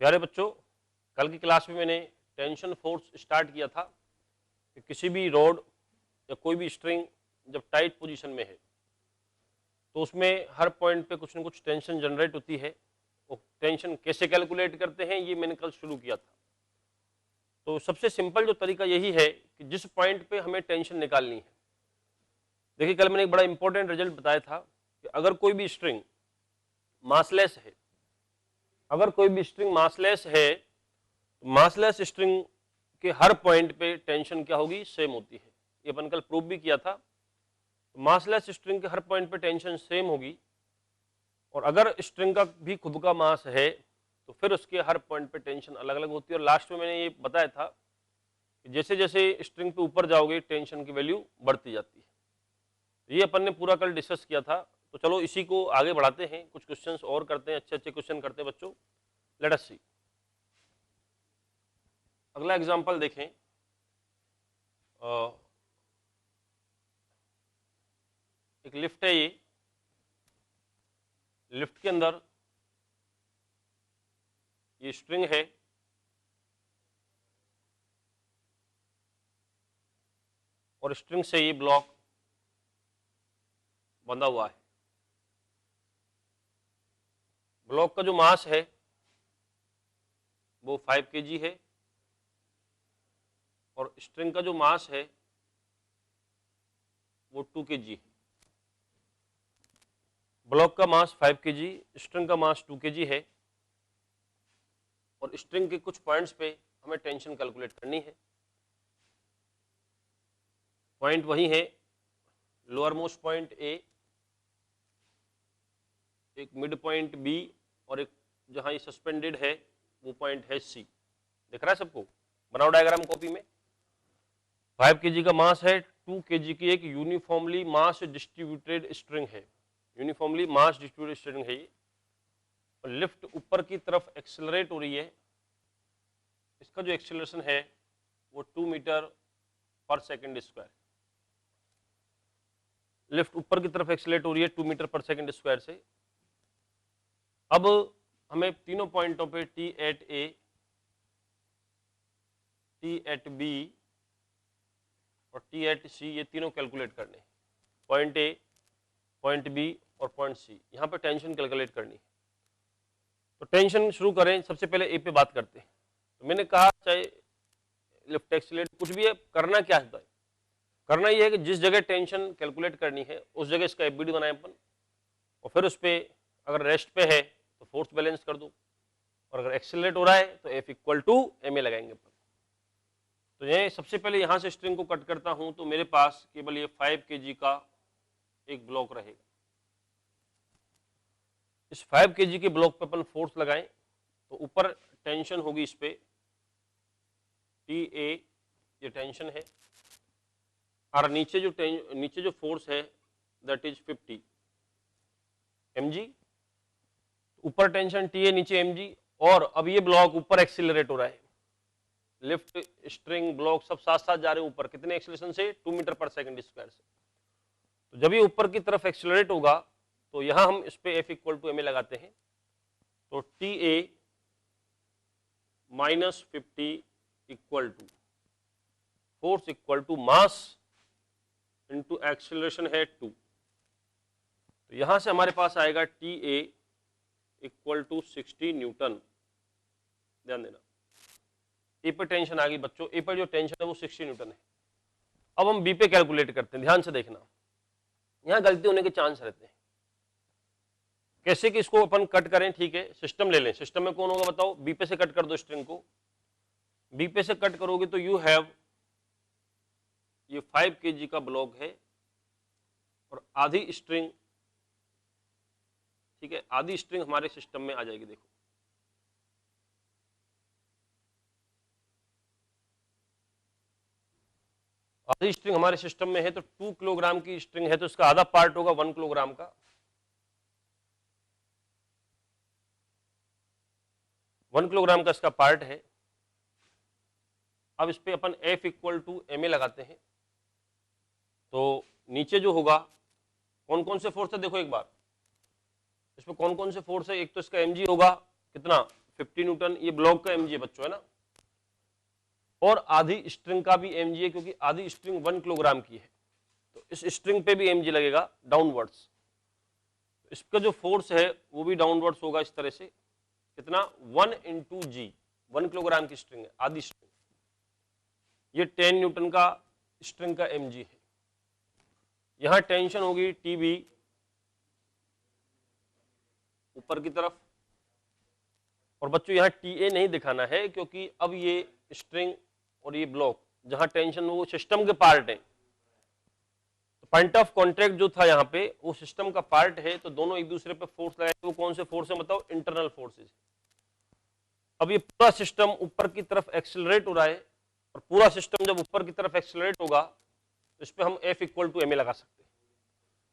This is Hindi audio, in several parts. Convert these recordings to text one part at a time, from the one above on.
प्यारे बच्चों, कल की क्लास में मैंने टेंशन फोर्स स्टार्ट किया था कि किसी भी रॉड या कोई भी स्ट्रिंग जब टाइट पोजीशन में है तो उसमें हर पॉइंट पे कुछ न कुछ टेंशन जनरेट होती है। वो टेंशन कैसे कैलकुलेट करते हैं ये मैंने कल शुरू किया था। तो सबसे सिंपल जो तरीका यही है कि जिस पॉइंट पे हमें टेंशन निकालनी है, देखिए कल मैंने एक बड़ा इंपॉर्टेंट रिजल्ट बताया था कि अगर कोई भी स्ट्रिंग मासलेस है, अगर कोई भी स्ट्रिंग मासलेस है तो मासलेस स्ट्रिंग के हर पॉइंट पे टेंशन क्या होगी, सेम होती है। ये अपन कल प्रूव भी किया था। तो मासलेस स्ट्रिंग के हर पॉइंट पे टेंशन सेम होगी और अगर स्ट्रिंग का भी खुद का मास है तो फिर उसके हर पॉइंट पे टेंशन अलग अलग होती है। और लास्ट में मैंने ये बताया था कि जैसे जैसे स्ट्रिंग पे ऊपर जाओगे टेंशन की वैल्यू बढ़ती जाती है। ये अपन ने पूरा कल डिस्कस किया था। तो चलो इसी को आगे बढ़ाते हैं, कुछ क्वेश्चंस और करते हैं, अच्छे अच्छे क्वेश्चन करते हैं बच्चों। लेट अस सी। अगला एग्जांपल देखें। एक लिफ्ट है, ये लिफ्ट के अंदर ये स्ट्रिंग है और स्ट्रिंग से ये ब्लॉक बंधा हुआ है। ब्लॉक का जो मास है वो 5 kg है और स्ट्रिंग का जो मास है वो 2 kg है। ब्लॉक का मास 5 kg, स्ट्रिंग का मास 2 kg है और स्ट्रिंग के कुछ पॉइंट्स पे हमें टेंशन कैलकुलेट करनी है। पॉइंट वही है, लोअर मोस्ट पॉइंट ए, एक मिड पॉइंट बी और एक जहां ये सस्पेंडेड है वो पॉइंट है सी। दिख रहा है सबको? बनाओ डायग्राम कॉपी में। 5 kg का मास है, 2 kg की एक यूनिफॉर्मली मास डिस्ट्रीब्यूटेड स्ट्रिंग है। यूनिफॉर्मली मास डिस्ट्रीब्यूटेड स्ट्रिंग है ये और लिफ्ट ऊपर की तरफ एक्सेलरेट हो रही है। इसका जो एक्सेलरेशन है वो 2 मीटर पर सेकेंड स्क्वायर। लिफ्ट ऊपर की तरफ एक्सेलरेट हो रही है 2 मीटर पर सेकेंड स्क्वायर से। अब हमें तीनों पॉइंटों पे टी एट ए, टी एट बी और टी एट सी, ये तीनों कैलकुलेट करने हैं। पॉइंट ए, पॉइंट बी और पॉइंट सी, यहाँ पे टेंशन कैलकुलेट करनी है। तो टेंशन शुरू करें, सबसे पहले ए पे बात करते हैं। तो मैंने कहा चाहे लिफ्ट एक्सीलरेट कुछ भी है, करना क्या है? करना ये है कि जिस जगह टेंशन कैलकुलेट करनी है उस जगह इसका एफबीडी बनाए अपन और फिर उस पर अगर रेस्ट पे है तो फोर्स बैलेंस कर दो और अगर एक्सीलरेट हो रहा है तो F equal to M a लगाएंगे अपन। तो ये सबसे पहले यहाँ से स्ट्रिंग को कट करता हूं तो मेरे पास केवल ये 5 kg का एक ब्लॉक रहेगा। इस 5 kg के ब्लॉक पे अपन फोर्स लगाएं तो ऊपर टेंशन होगी इस पे टी ए, ये टेंशन है, और नीचे जो फोर्स है दैट इज 50 mg। ऊपर टेंशन टी ए, नीचे mg। और अब ये ब्लॉक ऊपर एक्सीलरेट हो रहा है, लिफ्ट स्ट्रिंग ब्लॉक सब साथ साथ जा रहे हैं ऊपर। कितने एक्सीलरेशन से? 2 मीटर पर सेकंड स्क्वायर से। तो जब ये ऊपर की तरफ एक्सीलरेट होगा तो यहां हम इस पे F equal to M A लगाते हैं। तो T A minus 50 equal to force equal to mass into acceleration है 2। तो यहां से हमारे पास आएगा T A equal to 60 newton. ध्यान देना, ए पे टेंशन आ गई बच्चों, ए पर जो टेंशन है वो 60 न्यूटन है। अब हम बी पे कैलकुलेट करते हैं। ध्यान से देखना, यहां गलती होने के चांस रहते हैं। कैसे कि इसको अपन कट करें, ठीक है, सिस्टम ले लें। सिस्टम में कौन होगा बताओ? बी पे से कट कर दो स्ट्रिंग को। बी पे से कट करोगे तो यू हैव ये 5 kg का ब्लॉक है और आधी स्ट्रिंग, ठीक है, आधी स्ट्रिंग हमारे सिस्टम में आ जाएगी। देखो आधी स्ट्रिंग हमारे सिस्टम में है तो 2 किलोग्राम की स्ट्रिंग है तो इसका आधा पार्ट होगा 1 किलोग्राम का। 1 किलोग्राम का इसका पार्ट है। अब इस पे अपन F equal to M A लगाते हैं। तो नीचे जो होगा, कौन कौन से फोर्स है देखो एक बार, इसमें कौन कौन से फोर्स है। एक तो इसका mg होगा कितना 50 न्यूटन, ये ब्लॉक का mg है बच्चों, है ना। और आधी स्ट्रिंग का भी mg है, क्योंकि आधी स्ट्रिंग 1 किलोग्राम की है, तो इस स्ट्रिंग पे भी mg लगेगा डाउनवर्ड्स। इसका जो फोर्स है वो भी डाउनवर्ड्स होगा इस तरह से, कितना 1 इंटू जी, 1 किलोग्राम की स्ट्रिंग है, आधी स्ट्रिंग, ये 10 न्यूटन का स्ट्रिंग का mg है। यहां टेंशन होगी टीबी ऊपर की तरफ, और बच्चों यहाँ TA नहीं दिखाना है, क्योंकि अब ये स्ट्रिंग और ये ब्लॉक जहां टेंशन वो सिस्टम के पार्ट है, तो पॉइंट ऑफ कॉन्टैक्ट जो था यहाँ पे वो सिस्टम का पार्ट है, तो दोनों एक दूसरे पे फोर्स लगाए। वो कौन से फोर्स है बताओ? Internal forces. अब ये पूरा सिस्टम ऊपर की तरफ एक्सेलरेट हो रहा है, और पूरा सिस्टम जब ऊपर की तरफ एक्सेलरेट होगा तो इस पे हम F इक्वल टू ma लगा सकते हैं।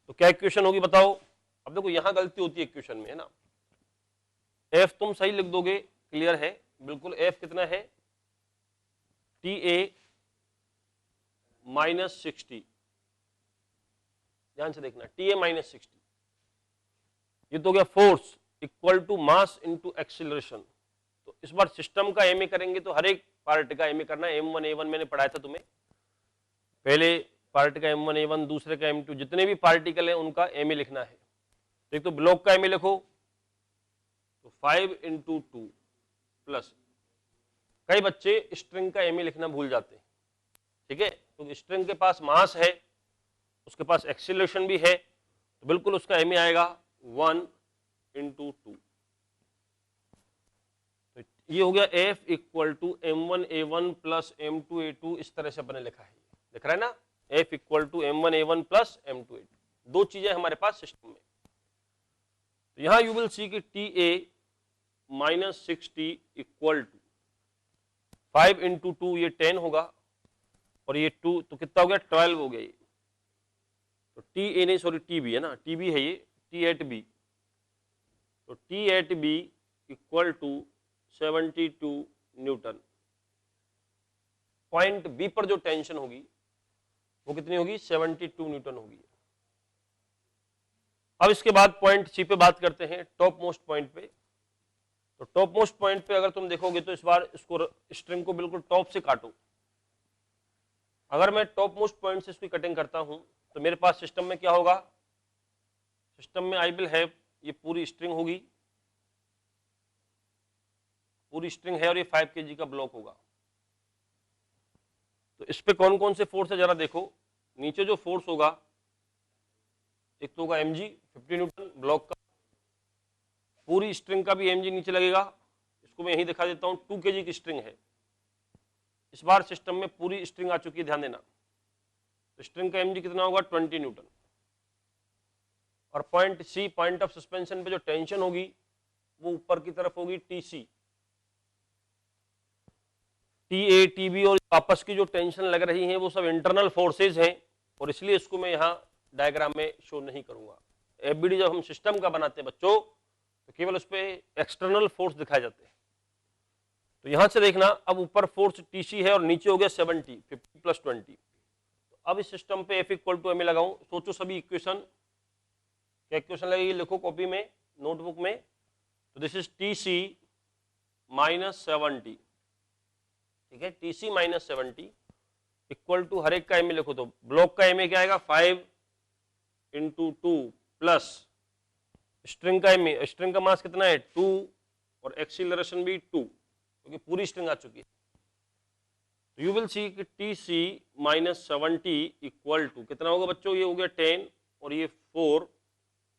तो क्या इक्वेशन होगी बताओ? अब देखो यहां गलती होती है इक्वेशन में, है ना। F तुम सही लिख दोगे, क्लियर है बिल्कुल। F कितना है? TA माइनस 60, ध्यान से देखना, TA माइनस 60, ये तो हो गया force equal to mass into acceleration. तो इस बार सिस्टम का ma करेंगे तो हर एक पार्ट का ma करना है। M1 A1 मैंने पढ़ाया था तुम्हें, पहले पार्ट का M1 A1, दूसरे का M2, जितने भी पार्टिकल हैं उनका ma लिखना है। एक तो ब्लॉक का ma लिखो, तो 5 इंटू 2 प्लस, कई बच्चे स्ट्रिंग का ma लिखना भूल जाते हैं, ठीक है। तो स्ट्रिंग के पास मास है, उसके पास एक्सीलरेशन भी है, तो बिल्कुल उसका ma आएगा 1 इंटू 2। तो ये हो गया F equal to M1 A1 plus M2 A2, इस तरह से अपने लिखा है, दिख रहा है ना। F equal to M1 A1 plus M2 A2, दो चीजें हमारे पास सिस्टम में। तो यहां यू विल सी कि TA minus 60 equal to 5 into 2, ये 10 होगा, और ये 2 तो कितना हो गया? 12 हो गया ये। तो TA नहीं, सॉरी TB है ना, TB है ये, T एट बी, तो T at B equal to 72 newton. Point B पर जो टेंशन होगी वो कितनी होगी? 72 न्यूटन होगी। अब इसके बाद पॉइंट सी पे बात करते हैं, टॉप मोस्ट पॉइंट पे। तो टॉप मोस्ट पॉइंट पे अगर तुम देखोगे तो इस बार इसको स्ट्रिंग को बिल्कुल टॉप से काटो। अगर मैं टॉप मोस्ट पॉइंट से इसकी कटिंग करता हूं तो मेरे पास सिस्टम में क्या होगा? सिस्टम में आई विल हैव, ये पूरी स्ट्रिंग होगी, पूरी स्ट्रिंग है, और ये 5 kg का ब्लॉक होगा। तो इस पे कौन कौन से फोर्स है जरा देखो। नीचे जो फोर्स होगा, एक तो होगा mg 50 न्यूटन ब्लॉक का, पूरी स्ट्रिंग का भी mg नीचे लगेगा। इसको मैं यहीं दिखा देता हूं, 2 kg की स्ट्रिंग है। इस बार सिस्टम में पूरी स्ट्रिंग आ चुकी है, ध्यान देना। तो स्ट्रिंग का mg कितना होगा? 20 न्यूटन। और point C, point of suspension पे जो टेंशन होगी वो ऊपर की तरफ होगी TC। TA TB और आपस की जो टेंशन लग रही है वो सब इंटरनल फोर्सेज हैं, और इसलिए इसको मैं यहाँ डायग्राम में शो नहीं करूंगा। FBD जब हम सिस्टम का बनाते हैं बच्चों, तो केवल उस पर एक्सटर्नल फोर्स दिखाए जाते हैं। तो यहां से देखना, अब ऊपर फोर्स TC है और नीचे हो गया 70, 50 प्लस 20। तो अब इस सिस्टम पे F इक्वल टू ma लगाऊं, सोचो सभी इक्वेशन, क्या इक्वेशन लगेगी? लिखो कॉपी में, नोटबुक में। तो दिस इज TC माइनस 70, ठीक है, TC माइनस 70 इक्वल टू, हर एक का ma लिखो, तो ब्लॉक का ma क्या आएगा? 5 इंटू 2 प्लस स्ट्रिंग का ma, स्ट्रिंग का मास कितना है? 2, और एक्सीलरेशन भी 2, क्योंकि पूरी स्ट्रिंग आ चुकी है। तो यू विल सी कि TC माइनस 70 इक्वल टू कितना होगा बच्चों? ये हो गया 10 और ये 4,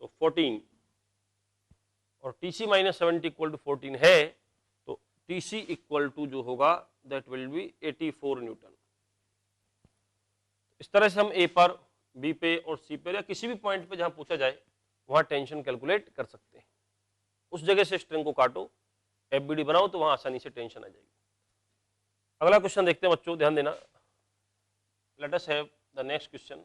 तो 14, और TC माइनस 70 इक्वल टू 14 है, तो TC इक्वल टू जो होगा दैट विल बी 84 न्यूटन। इस तरह से हम A पर, B पे और C पे या किसी भी पॉइंट पे जहां पूछा जाए वहां टेंशन कैलकुलेट कर सकते हैं। उस जगह से स्ट्रिंग को काटो, FBD बनाओ, तो वहां आसानी से टेंशन आ जाएगी। अगला क्वेश्चन देखते हैं बच्चों, ध्यान देना। Let us have the next question.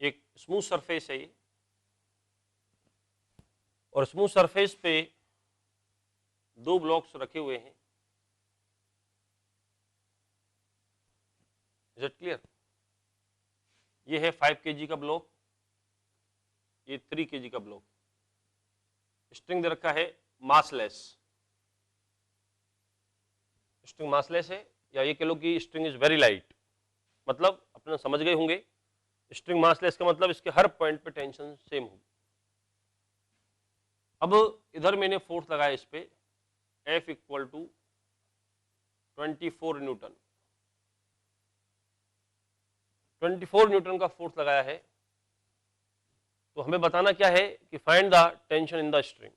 एक स्मूथ सरफेस है ये, और स्मूथ सरफेस पे दो ब्लॉक्स रखे हुए हैं, इज इट क्लियर? ये है 5 kg का ब्लॉक, ये 3 kg का ब्लॉक, स्ट्रिंग दे रखा है मासलेस, स्ट्रिंग मासलेस है, या ये कह लो कि स्ट्रिंग इज वेरी लाइट, मतलब अपने समझ गए होंगे स्ट्रिंग मासलेस का मतलब इसके हर पॉइंट पे टेंशन सेम होगी। अब इधर मैंने फोर्स लगाया इस पे F equal to 24 newton, 24 newton का फोर्स लगाया है। तो हमें बताना क्या है कि find the tension in the string,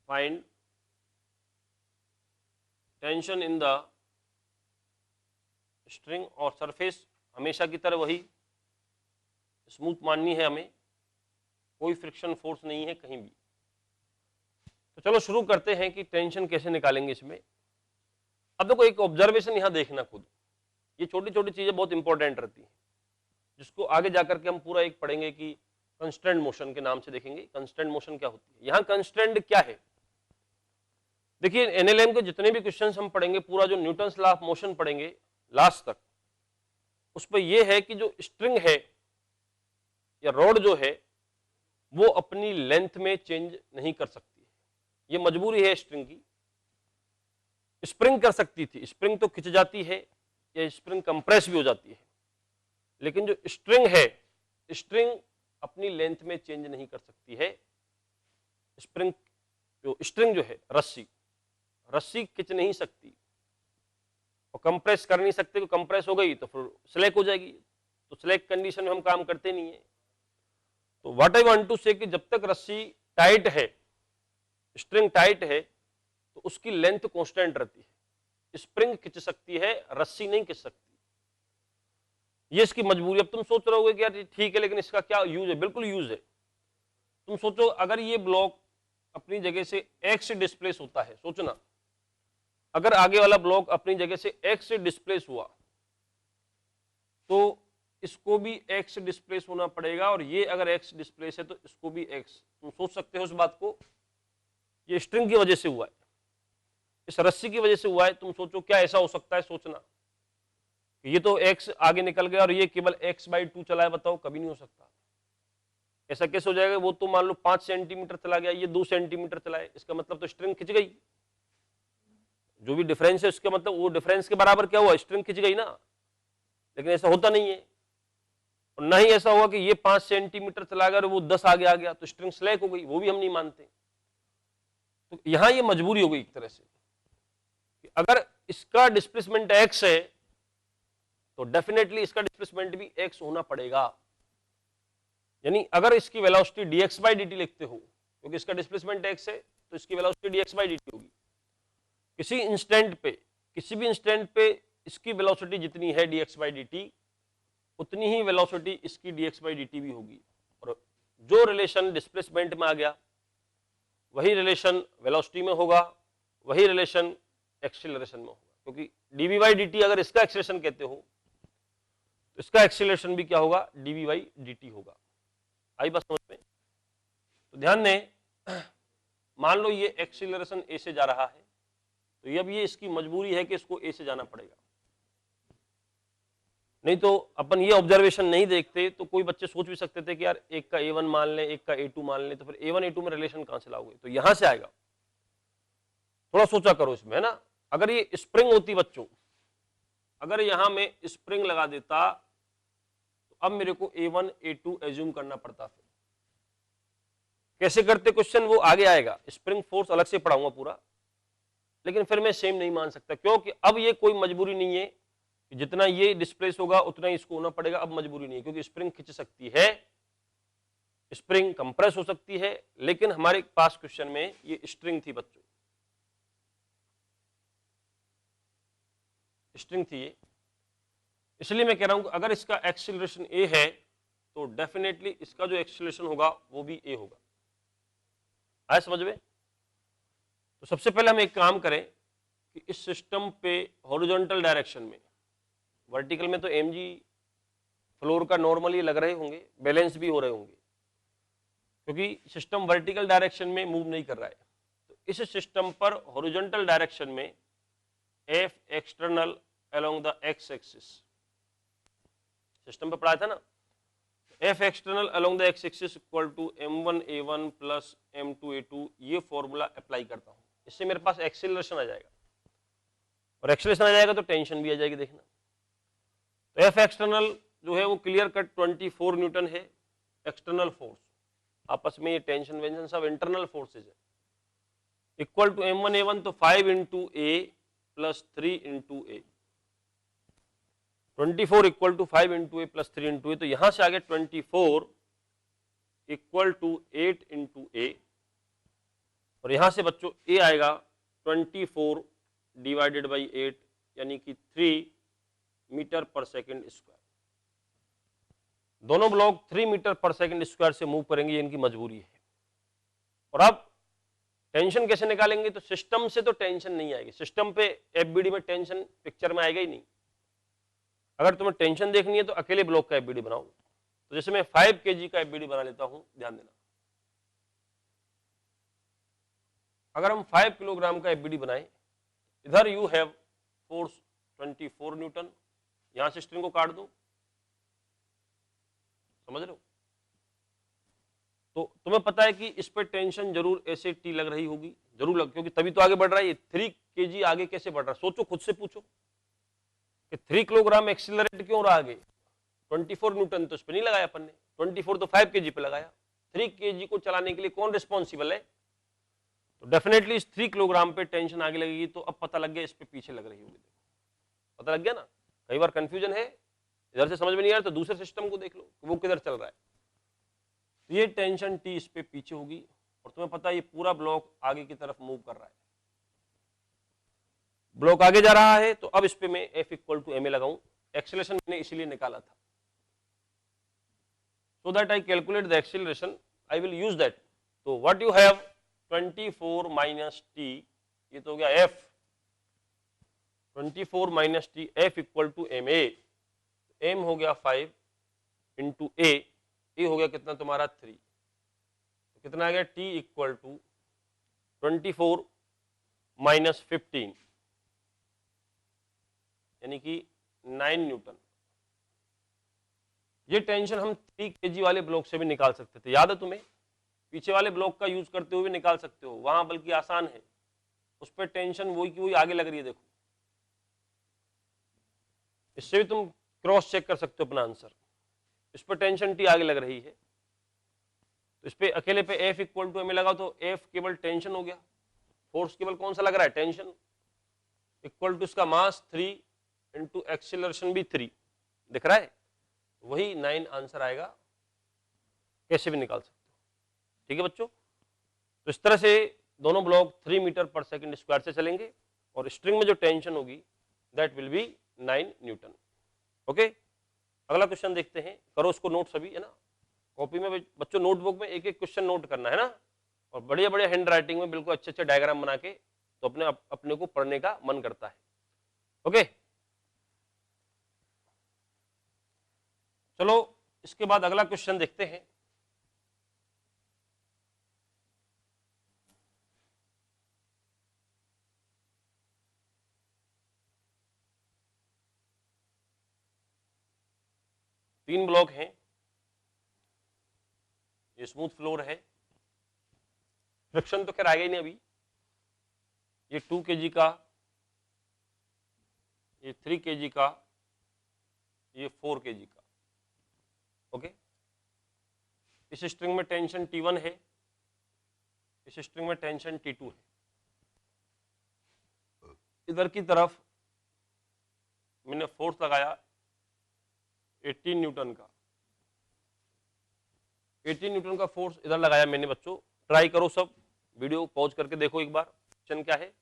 find tension in the string, और सरफेस हमेशा की तरह वही स्मूथ माननी है हमें, कोई फ्रिक्शन फोर्स नहीं है कहीं भी। तो चलो शुरू करते हैं कि टेंशन कैसे निकालेंगे इसमें। अब देखो एक ऑब्जर्वेशन यहां देखना खुद, ये छोटी छोटी चीजें बहुत इंपॉर्टेंट रहती हैं, जिसको आगे जाकर के हम पूरा एक पढ़ेंगे कि कंस्टेंट मोशन के नाम से देखेंगे कंस्टेंट मोशन क्या होती है। यहां कंस्टेंट क्या है, देखिए एनएलएम के जितने भी क्वेश्चंस हम पढ़ेंगे, पूरा जो न्यूटन्स लॉ ऑफ मोशन पढ़ेंगे लास्ट तक, उस पर यह है कि जो स्ट्रिंग है या रॉड जो है वो अपनी लेंथ में चेंज नहीं कर सकती है, ये मजबूरी है स्ट्रिंग की। स्प्रिंग कर सकती थी, स्प्रिंग तो खिंच जाती है या स्प्रिंग कंप्रेस भी हो जाती है, लेकिन जो स्ट्रिंग है, स्ट्रिंग अपनी लेंथ में चेंज नहीं कर सकती है। स्ट्रिंग जो है रस्सी खिंच नहीं सकती और कंप्रेस कर नहीं सकते, तो कंप्रेस हो गई तो फिर स्लैक हो जाएगी, तो स्लैक कंडीशन में हम काम करते नहीं है। तो व्हाट आई वांट टू से कि जब तक रस्सी टाइट है, स्ट्रिंग टाइट है, तो उसकी लेंथ कांस्टेंट रहती है। स्प्रिंग खिंच सकती है, रस्सी नहीं खिंच सकती, ये इसकी मजबूरी। अब तुम सोच रहे होगे कि यार ठीक है, लेकिन इसका क्या यूज है? बिल्कुल यूज है। तुम सोचो अगर ये ब्लॉक अपनी जगह से एक्स से डिस्प्लेस होता है, सोचना अगर आगे वाला ब्लॉक अपनी जगह से एक्स से डिस्प्लेस हुआ तो इसको भी एक्स से डिस्प्लेस होना पड़ेगा, और ये अगर एक्स डिस्प्लेस है तो इसको भी एक्स। तुम सोच सकते हो उस बात को, ये स्ट्रिंग की वजह से हुआ है, इस रस्सी की वजह से हुआ है। तुम सोचो क्या ऐसा हो सकता है, सोचना ये तो x आगे निकल गया और ये केवल x/2 चला है, बताओ कभी नहीं हो सकता। ऐसा कैसे हो जाएगा? वो तो मान लो 5 सेंटीमीटर चला गया, ये 2 सेंटीमीटर चला है, इसका मतलब तो स्ट्रिंग खिंच गई। जो भी डिफरेंस है उसका मतलब वो डिफरेंस के बराबर क्या हुआ? स्ट्रिंग खिंच गई ना। लेकिन ऐसा होता नहीं है, और ना ही ऐसा हुआ कि ये 5 सेंटीमीटर चला गया और वो 10 आगे आ गया तो स्ट्रिंग स्लैक हो गई, वो भी हम नहीं मानते। तो यहां ये मजबूरी हो गई एक तरह से कि अगर इसका डिस्प्लेसमेंट x है तो डेफिनेटली इसका डिस्प्लेसमेंट भी x होना पड़ेगा। यानी अगर इसकी वेलोसिटी dx/dt लिखते हो, क्योंकि इसका डिस्प्लेसमेंट x है तो इसकी वेलोसिटी dx/dt होगी। किसी इंस्टेंट पे, किसी भी इंस्टेंट पे इसकी वेलोसिटी जितनी है dx/dt, उतनी ही वेलोसिटी इसकी dx/dt भी होगी। और जो रिलेशन डिस्प्लेसमेंट में आ गया वही रिलेशन वेलोसिटी में होगा, वही रिलेशन एक्सीलरेशन में होगा। क्योंकि dv/dt अगर इसका एक्सीलरेशन कहते हो तो इसका एक्सीलरेशन भी क्या होगा? dv/dt होगा। आई बात समझ में? तो ध्यान दें, मान लो ये एक्सीलरेशन a से जा रहा है, तो अब ये इसकी मजबूरी है कि इसको a से जाना पड़ेगा। नहीं तो अपन ये ऑब्जर्वेशन नहीं देखते तो कोई बच्चे सोच भी सकते थे कि यार एक का a1 मान लें, एक का a2 मान लें, तो फिर a1 a2 में रिलेशन कहां से लाओगे? तो यहां से आएगा। थोड़ा सोचा करो इसमें, है ना। अगर ये स्प्रिंग होती बच्चों, अगर यहां में स्प्रिंग लगा देता तो अब मेरे को a1 a2 एज्यूम करना पड़ता। फिर कैसे करते क्वेश्चन वो आगे आएगा, स्प्रिंग फोर्स अलग से पढ़ाऊंगा पूरा, लेकिन फिर मैं सेम नहीं मान सकता, क्योंकि अब ये कोई मजबूरी नहीं है कि जितना ये डिस्प्लेस होगा उतना ही इसको होना पड़ेगा। अब मजबूरी नहीं है, क्योंकि स्प्रिंग खिंच सकती है, स्प्रिंग कंप्रेस हो सकती है, लेकिन हमारे पास क्वेश्चन में ये स्ट्रिंग थी बच्चों, स्ट्रिंग थी ये। इसलिए मैं कह रहा हूं कि अगर इसका एक्सीलरेशन a है तो डेफिनेटली इसका जो एक्सीलरेशन होगा वो भी a होगा। आया समझ में? तो सबसे पहले हम एक काम करें कि इस सिस्टम पे हॉरिजॉन्टल डायरेक्शन में, वर्टिकल में तो mg फ्लोर का नॉर्मली लग रहे होंगे, बैलेंस भी हो रहे होंगे, क्योंकि सिस्टम वर्टिकल डायरेक्शन में मूव नहीं कर रहा है। तो इस सिस्टम पर हॉरिजॉन्टल डायरेक्शन में F external along the X axis, system पे पढ़ाया था ना, F external along the X axis equal to m1a1 plus m2a2, ये फॉर्मूला अप्लाई करता हूं, इससे मेरे पास एक्सेलरेशन आ जाएगा, और एक्सेलरेशन आ जाएगा तो टेंशन भी आ जाएगी। देखना तो एफ एक्सटर्नल जो है वो क्लियर कट 24 न्यूटन है एक्सटर्नल फोर्स, आपस में ये टेंशन वेंशन सब इंटरनल फोर्सेज है, इक्वल टू m1a1 तो 5 into A plus 3 into A, 24 equal to 5 into A plus 3 into A, तो यहां से आगे 24 इक्वल टू 8 इंटू ए, और यहां से बच्चों ए आएगा 24 डिवाइडेड बाई 8 यानी कि 3 मीटर पर सेकेंड स्क्वायर। दोनों ब्लॉक 3 मीटर पर सेकेंड स्क्वायर से मूव करेंगे, ये इनकी मजबूरी है। और अब टेंशन कैसे निकालेंगे, तो सिस्टम से तो टेंशन नहीं आएगी, सिस्टम पे एफबीडी में टेंशन पिक्चर में आएगा ही नहीं। अगर तुम्हें टेंशन देखनी है तो अकेले ब्लॉक का एफबीडी बनाओ, तो जैसे मैं 5 kg का एफबीडी बना लेता हूं, ध्यान देना, अगर हम 5 किलोग्राम का एफबीडी बनाएं, इधर यू हैव फोर्स 24 न्यूटन, यहां से स्ट्रिंग को काट दो, समझ रहे हो, तो तुम्हें पता है कि इस पे टेंशन जरूर ऐसे टी लग रही होगी, जरूर लग, क्योंकि तभी तो आगे बढ़ रहा है। ये 3 kg आगे कैसे बढ़ रहा है, सोचो, खुद से पूछो कि 3 किलोग्राम एक्सिलरेट क्यों रहा आगे, 24 न्यूटन तो इस पे नहीं लगाया अपन ने, 24 तो 5 kg पे लगाया, 3 kg को चलाने के लिए कौन रिस्पॉन्सिबल है, तो डेफिनेटली इस 3 किलोग्राम पे टेंशन आगे लगेगी, तो अब पता लग गया इस पे पीछे लग रही होगी, पता लग गया ना। कई बार कंफ्यूजन है, इधर से समझ में नहीं आ रहा तो दूसरे सिस्टम को देख लो वो किधर चल रहा है, तो ये टेंशन टी इस पे पीछे होगी, और तुम्हें पता है ये पूरा ब्लॉक आगे की तरफ मूव कर रहा है, ब्लॉक आगे जा रहा है, तो अब इस पे मैं F equal to M a लगाऊं, एक्सेलरेशन मैंने इसीलिए निकाला था, so that I calculate the acceleration, I will use that, तो what you have 24 minus t, ये तो हो गया F, 24 minus t, F equal to M a, m हो गया 5 इंटू ए हो गया कितना तुम्हारा 3, तो कितना आ गया T इक्वल टू 24 माइनस 15 यानी कि 9 न्यूटन। ये टेंशन हम 3 kg वाले ब्लॉक से भी निकाल सकते थे, याद है तुम्हें, पीछे वाले ब्लॉक का यूज करते हुए भी निकाल सकते हो, वहां बल्कि आसान है, उस पर टेंशन वही की वही आगे लग रही है, देखो इससे भी तुम क्रॉस चेक कर सकते हो अपना आंसर, इस पर टेंशन टी आगे लग रही है, तो इस पे अकेले पे F equal to M a लगाओ, तो F केवल टेंशन हो गया, फोर्स केवल कौन सा लग रहा है, टेंशन, इक्वल टू इसका मास 3 इंटू एक्सेलरेशन भी 3, दिख रहा है, वही 9 आंसर आएगा, कैसे भी निकाल सकते हो, ठीक है बच्चों। तो इस तरह से दोनों ब्लॉक 3 मीटर पर सेकेंड स्क्वायर से चलेंगे, और स्ट्रिंग में जो टेंशन होगी that will be 9 Newton. Okay, अगला क्वेश्चन देखते हैं, करो उसको नोट सभी, है ना, कॉपी में बच्चों नोटबुक में एक एक क्वेश्चन नोट करना है ना, और बढ़िया बढ़िया हैंड राइटिंग में बिल्कुल अच्छे अच्छे डायग्राम बना के, तो अपने को पढ़ने का मन करता है। ओके, चलो इसके बाद अगला क्वेश्चन देखते हैं। तीन ब्लॉक हैं, ये स्मूथ फ्लोर है, फ्रिक्शन तो खैर आएगा ही नहीं अभी, ये 2 kg का, ये 3 kg का, ये 4 kg का। ओके, इस स्ट्रिंग में टेंशन T1 है, इस स्ट्रिंग में टेंशन T2 है, इधर की तरफ मैंने फोर्स लगाया 18 न्यूटन का, 18 न्यूटन का फोर्स इधर लगाया मैंने। बच्चों ट्राई करो सब, वीडियो पॉज करके देखो एक बार, क्वेश्चन क्या है,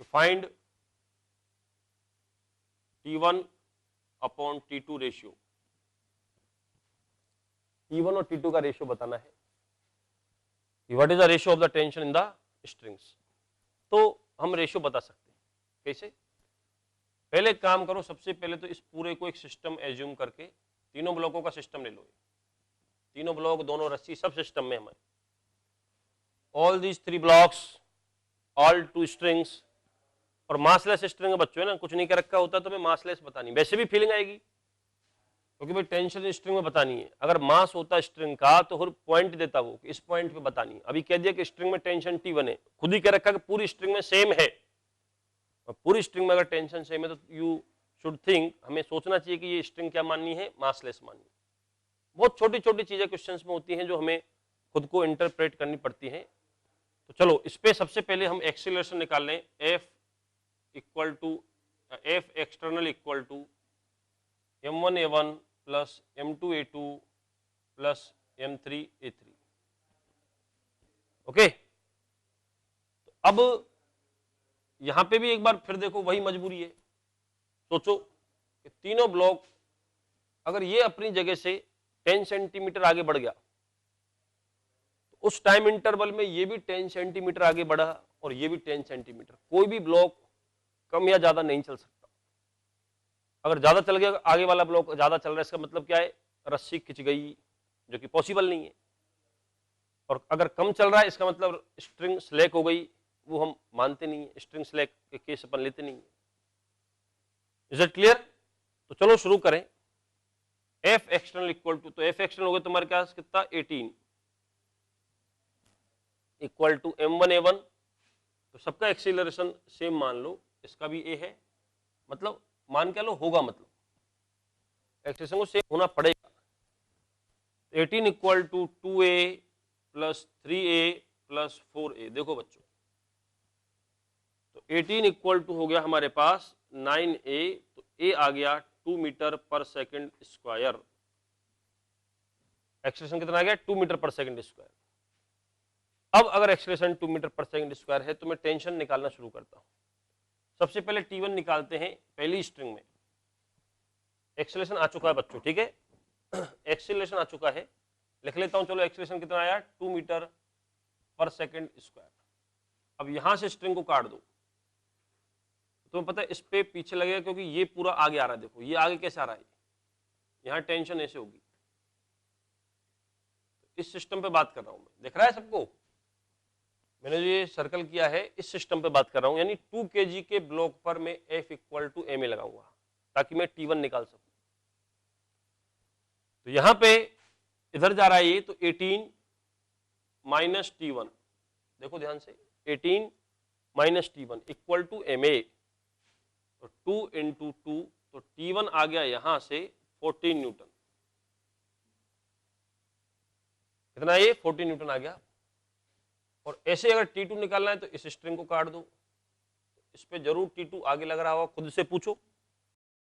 find T1 upon T2 ratio, T1 और T2 का रेशियो बताना है, what is the ratio of the tension in the strings. तो हम रेशियो बता सकते हैं कैसे, पहले एक काम करो, सबसे पहले तो इस पूरे को एक सिस्टम एज्यूम करके, तीनों ब्लॉकों का सिस्टम ले लो, तीनों ब्लॉक, दोनों रस्सी, सब सिस्टम में हमें, all these 3 blocks, all 2 strings और मासलेस स्ट्रिंग बच्चों है ना, कुछ नहीं कर रखा होता तो मैं मासलेस बतानी, वैसे भी फीलिंग आएगी क्योंकि भाई टेंशन स्ट्रिंग में बतानी है। अगर मास होता स्ट्रिंग का तो हर पॉइंट देता वो कि इस पॉइंट पे बतानी है। अभी कह दिया कि स्ट्रिंग में टेंशन T1 है, खुद ही कह रखा कि पूरी स्ट्रिंग में सेम है, और पूरी स्ट्रिंग में अगर टेंशन सेम है तो यू शुड थिंक, हमें सोचना चाहिए कि ये स्ट्रिंग क्या माननी है, मासलेस माननी है। बहुत छोटी छोटी चीजें क्वेश्चंस में होती हैं जो हमें खुद को इंटरप्रेट करनी पड़ती हैं। तो चलो इस पे सबसे पहले हम एक्सीलरेशन निकाल लें। F external equal to m1a1 plus m2a2 plus m3a3। Okay, तो अब यहां पे भी एक बार फिर देखो वही मजबूरी है। सोचो कि तीनों ब्लॉक अगर ये अपनी जगह से 10 सेंटीमीटर आगे बढ़ गया तो उस टाइम इंटरवल में ये भी 10 सेंटीमीटर आगे बढ़ा और ये भी 10 सेंटीमीटर, कोई भी ब्लॉक कम या ज्यादा नहीं चल सकता। अगर ज्यादा चल गया, आगे वाला ब्लॉक ज्यादा चल रहा है, इसका मतलब क्या है, रस्सी खिंच गई, जो कि पॉसिबल नहीं है। और अगर कम चल रहा है इसका मतलब स्ट्रिंग स्लैक हो गई, वो हम मानते नहीं है, स्ट्रिंग स्लैक के केस अपन लेते नहीं है। Is it clear? तो चलो शुरू करें। एफ एक्सटर्नल इक्वल टू, तो एफ एक्सटर्नल हो गया तुम्हारे पास कितना 18 इक्वल टू m1a1, तो सबका एक्सीलरेशन सेम मान लो, इसका भी ए है, मतलब मान क्या लो, होगा, मतलब एक्सीलरेशन को सेम होना पड़ेगा। 18 equal to 2a plus 3a plus 4a। देखो बच्चों, तो 18 इक्वल टू हो गया हमारे पास 9a, तो a आ गया 2 मीटर पर सेकंड स्क्वायर। एक्सीलरेशन कितना आ गया, 2 मीटर पर सेकंड स्क्वायर। अब अगर एक्सीलरेशन 2 मीटर पर सेकंड स्क्वायर है तो मैं टेंशन निकालना शुरू करता हूं। सबसे पहले T1 निकालते हैं। पहली स्ट्रिंग में एक्सीलरेशन आ चुका है बच्चों, ठीक है, एक्सीलरेशन आ चुका है, लिख लेता हूं। चलो एक्सीलरेशन कितना आया, 2 मीटर पर सेकंड स्क्वायर। अब यहां से स्ट्रिंग को काट दो, तुम्हें पता है इस पे पीछे लगेगा क्योंकि ये पूरा आगे आ रहा है। देखो ये आगे कैसे आ रहा है, यहां टेंशन ऐसे होगी। इस सिस्टम पे बात कर रहा हूं मैं, दिख रहा है सबको, मैंने जो ये सर्कल किया है इस सिस्टम पे बात कर रहा हूं, यानी 2 kg के ब्लॉक पर मैं F इक्वल टू ma लगाऊंगा ताकि मैं T1 निकाल सकूं। तो यहां पे इधर जा रहा है ये, तो 18 माइनस T1, देखो ध्यान से, 18 minus T1 equal to ma, तो 2 इंटू 2, तो T1 आ गया यहां से 14 न्यूटन। कितना, ये 14 न्यूटन आ गया। और ऐसे अगर T2 निकालना है तो इस स्ट्रिंग को काट दो, इस पे जरूर T2 आगे लग रहा होगा, खुद से पूछो।